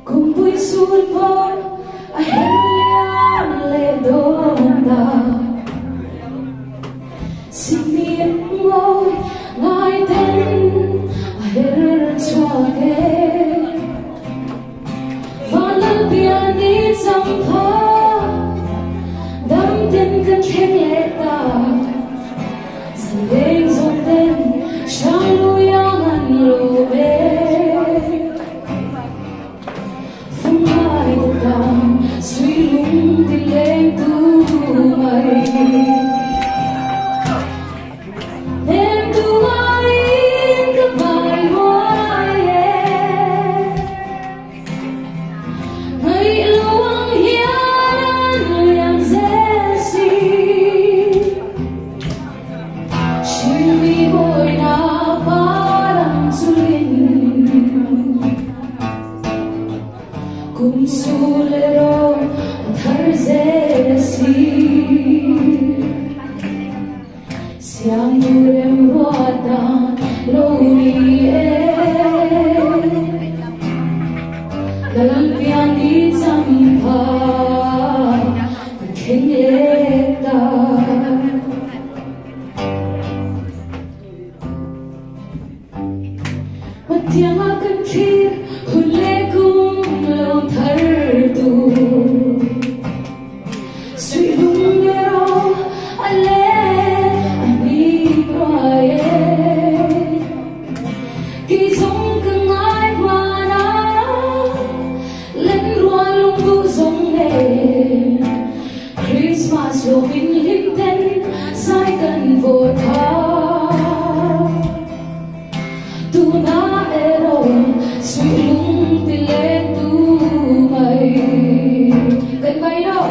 Kumpul sulpon akhirnya ledonda simit ngồi ngài tên akhir chuage và lần biên đi trong thơ đắm tin cơn khen lệ ta dần đêm dòng tên sáng lui ngăn lù bê suy lung tin lên tu mày đêm tu mày các bài hoa ngày luang hiền liang dễ si xin mi bồi na parang sulin kum sulero si siang durem roda loni dalpian di sampa kenyeta matiang akan khir hule kum lo thar tu Christmas lô bin lim tên sai cần vô tha tu na ero suy lung ti le tu mày cần bay đâu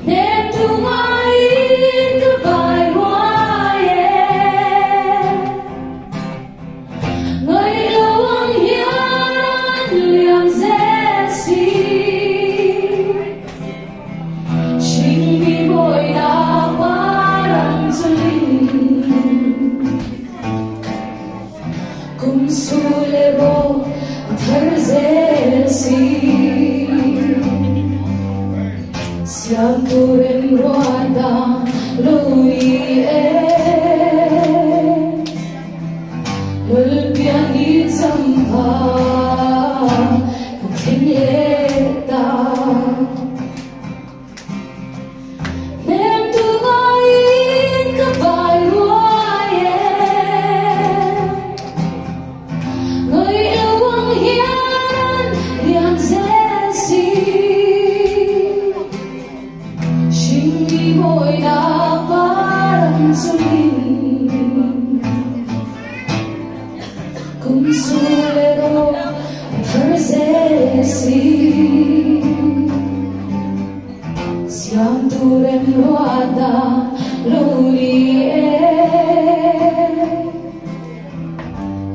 đêm tu mày cứ bài hoa người lâu ang hiền liang dễ si bồi na parang sulin kum sulero thar dễ si siam turem roda luni lulpian di sampa kenyeta bồi na parang sulin kum sulero thar dễ si siam turem roda luni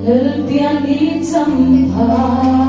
lalpian di sampa